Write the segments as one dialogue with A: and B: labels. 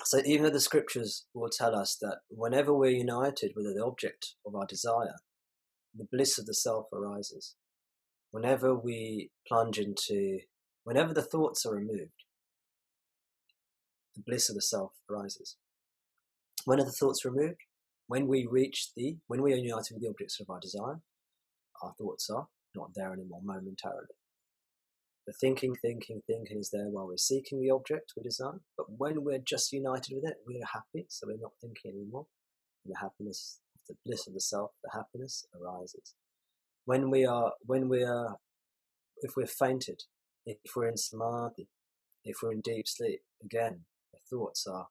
A: So even though the scriptures will tell us that whenever we're united with the object of our desire, the bliss of the self arises. Whenever we plunge into, whenever the thoughts are removed, the bliss of the self arises. When are the thoughts removed? When we when we are united with the objects of our desire, our thoughts are not there anymore momentarily. The thinking is there while we're seeking the object we desire, but when we're just united with it, we're happy, so we're not thinking anymore. And the happiness, the bliss of the self, the happiness arises. If we're fainted, if we're in samadhi, if we're in deep sleep, again, the thoughts are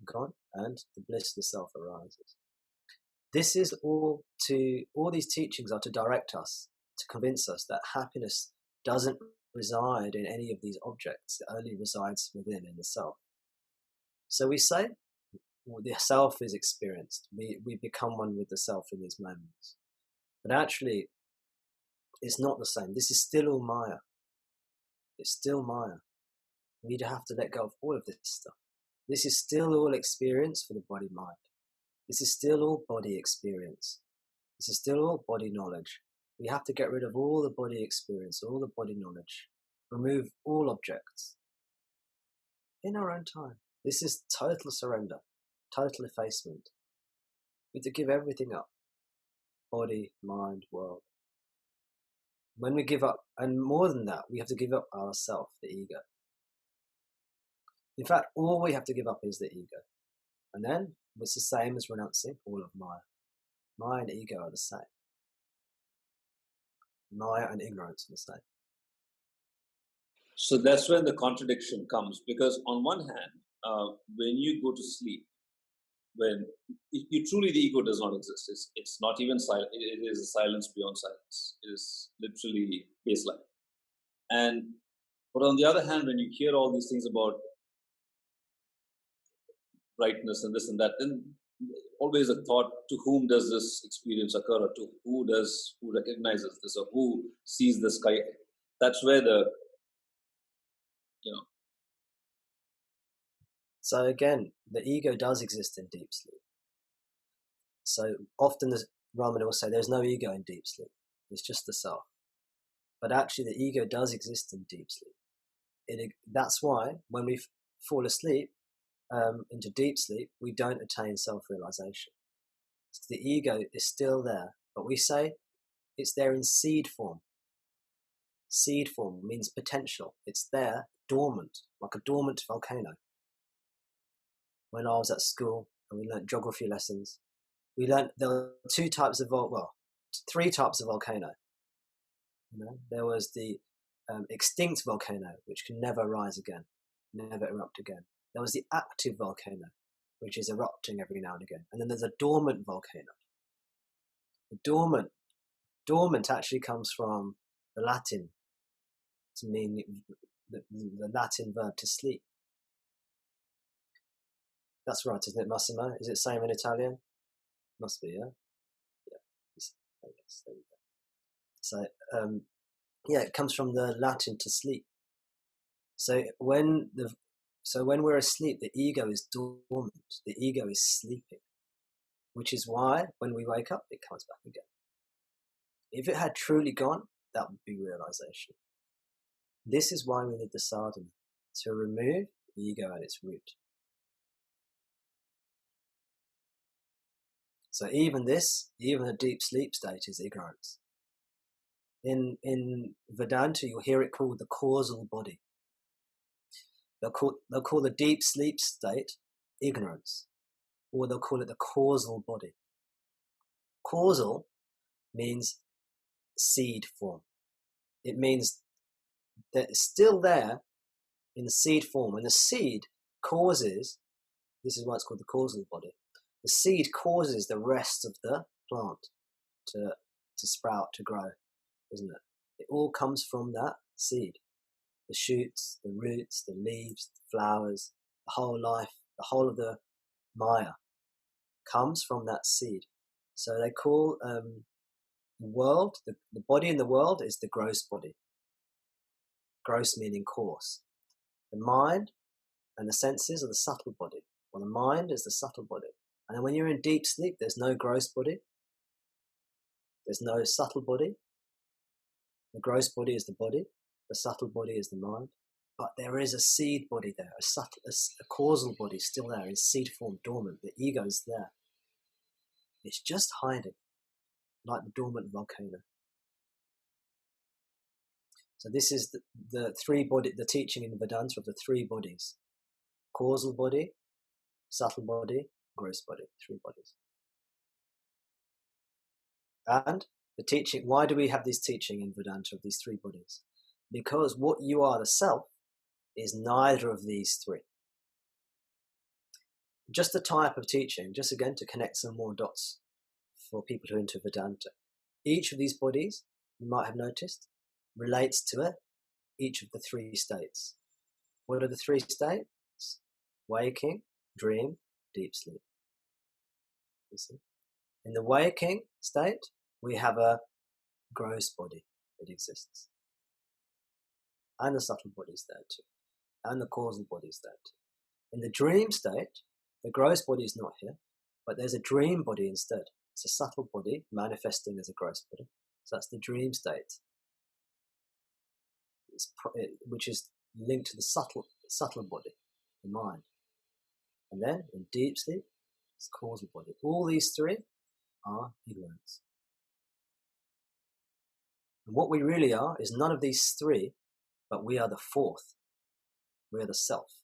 A: gone and the bliss of the self arises. This is all these teachings are to direct us, to convince us that happiness doesn't reside in any of these objects, it only resides within, in the self. So we say, well, the self is experienced, we become one with the self in these moments. But actually, it's not the same. This is still all Maya. It's still Maya. We have to let go of all of this stuff. This is still all experience for the body-mind. This is still all body experience. This is still all body knowledge. We have to get rid of all the body experience, all the body knowledge, remove all objects in our own time. This is total surrender, total effacement. We have to give everything up. Body, mind, world. When we give up, and more than that, we have to give up ourself, the ego. In fact, all we have to give up is the ego. And then it's the same as renouncing all of Maya. Maya and ego are the same. Maya and ignorance are the same.
B: So that's when the contradiction comes, because on one hand, when you go to sleep, when you truly, the ego does not exist. It's not even silent. It is a silence beyond silence. It is literally baseline. But on the other hand, when you hear all these things about brightness and this and that, then always a thought: to whom does this experience occur, or to who recognizes this, or who sees the sky? That's where
A: So again, the ego does exist in deep sleep. So often the Ramana will say there's no ego in deep sleep. It's just the self. But actually the ego does exist in deep sleep. That's why when we fall asleep into deep sleep, we don't attain self-realization. So the ego is still there, but we say it's there in seed form. Seed form means potential. It's there, dormant, like a dormant volcano. When I was at school and we learnt geography lessons, we learnt there were three types of volcano. There was the extinct volcano, which can never rise again, never erupt again. There was the active volcano, which is erupting every now and again. And then there's a dormant volcano. The dormant actually comes from the Latin, to mean the Latin verb to sleep. That's right, isn't it, Massimo? Is it the same in Italian? Must be, yeah? Yeah. There we go. So, it comes from the Latin to sleep. So when we're asleep, the ego is dormant. The ego is sleeping, which is why when we wake up, it comes back again. If it had truly gone, that would be realization. This is why we need the sadhana, to remove the ego at its root. So even a deep sleep state is ignorance. In Vedanta, you'll hear it called the causal body. They'll call the deep sleep state ignorance, or they'll call it the causal body. Causal means seed form. It means that it's still there in the seed form, and the seed causes, this is why it's called the causal body, the seed causes the rest of the plant to sprout, to grow, isn't it? It all comes from that seed. The shoots, the roots, the leaves, the flowers, the whole life, the whole of the Maya comes from that seed. So they call the world, the body in the world is the gross body. Gross meaning coarse. The mind And the senses are the subtle body. Well, the mind is the subtle body. And then when you're in deep sleep, there's no gross body. There's no subtle body. The gross body is the body. The subtle body is the mind. But there is a seed body there, a causal body still there in seed form, dormant. The ego's there. It's just hiding, like the dormant volcano. So this is the teaching in Vedanta of the three bodies: causal body, subtle body, gross body. Three bodies. And the teaching. Why do we have this teaching in Vedanta of these three bodies? Because what you are, the self, is neither of these three. Just the type of teaching, just again to connect some more dots for people who are into Vedanta. Each of these bodies, you might have noticed, relates to each of the three states. What are the three states? Waking, dream, deep sleep. You see? In the waking state, we have a gross body that exists. And the subtle body is there too. And the causal body is there too. In the dream state, the gross body is not here, but there's a dream body instead. It's a subtle body manifesting as a gross body. So that's the dream state, which is linked to the subtle body, the mind. And then in deep sleep, it's causal body. All these three are ignorance. And what we really are is none of these three, but we are the fourth. We are the self.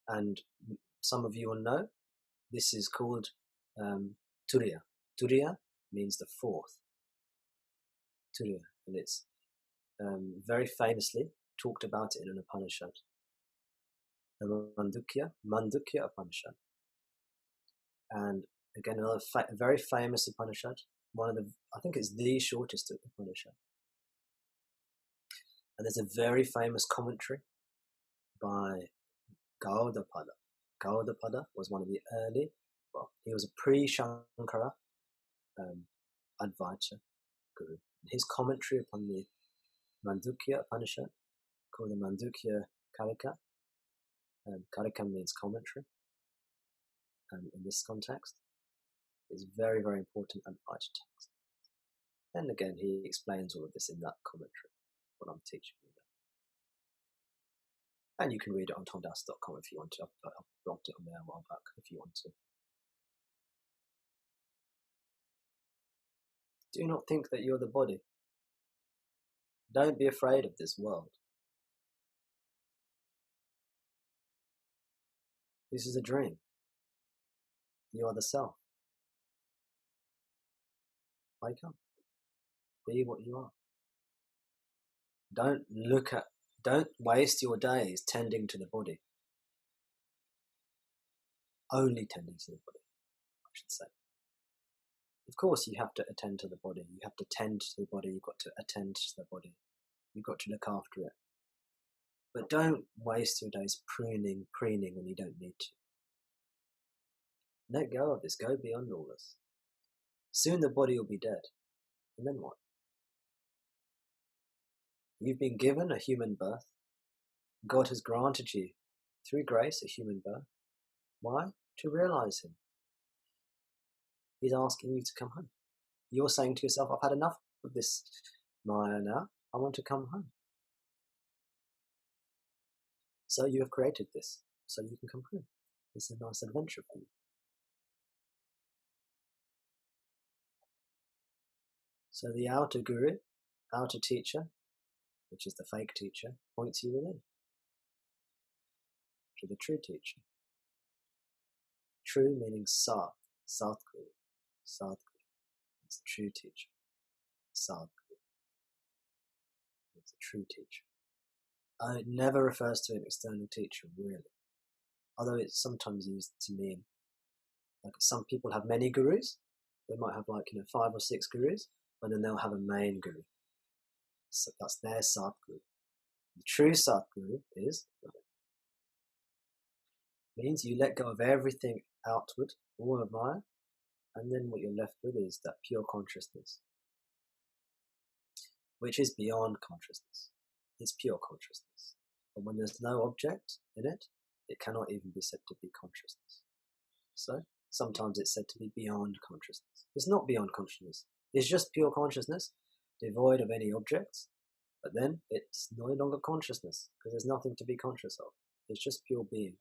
A: And some of you will know this is called Turiya. Turiya means the fourth. Turiya. And it's very famously talked about it in an Upanishad. The Mandukya Upanishad. And again, another very famous Upanishad. I think it's the shortest Upanishad. And there's a very famous commentary by Gaudapada. Gaudapada was one of the early, he was a pre-Shankara Advaita guru. His commentary upon the Mandukya Upanishad, called the Mandukya Karika. Karika means commentary. In this context, is very, very important Advaita text. And again, he explains all of this in that commentary, what I'm teaching you now. And you can read it on tomdas.com if you want to. I've blogged it on there a while back if you want to. Do not think that you're the body. Don't be afraid of this world. This is a dream. You are the self. Wake up. Be what you are. Don't waste your days tending to the body. Only tending to the body, I should say. Of course, you have to attend to the body. You have to tend to the body. You've got to attend to the body. You've got to look after it. But don't waste your days preening when you don't need to. Let go of this. Go beyond all this. Soon the body will be dead. And then what? You've been given a human birth. God has granted you, through grace, a human birth. Why? To realize Him. He's asking you to come home. You're saying to yourself, I've had enough of this Maya now. I want to come home. So you have created this, so you can come home. It's a nice adventure for you. So the outer guru, outer teacher, which is the fake teacher, points you within to the true teacher. True meaning Sat, Satguru. Satguru is the true teacher. Sadguru is the true teacher. It never refers to an external teacher, really. Although it's sometimes used to mean, like some people have many gurus. They might have 5 or 6 gurus, but then they'll have a main guru. So that's their Sadguru. The true Sadguru means you let go of everything outward, all of Maya, and then what you're left with is that pure consciousness, which is beyond consciousness. It's pure consciousness. And when there's no object in it, it cannot even be said to be consciousness. So sometimes it's said to be beyond consciousness. It's not beyond consciousness. It's just pure consciousness, devoid of any objects. But then it's no longer consciousness because there's nothing to be conscious of. It's just pure being.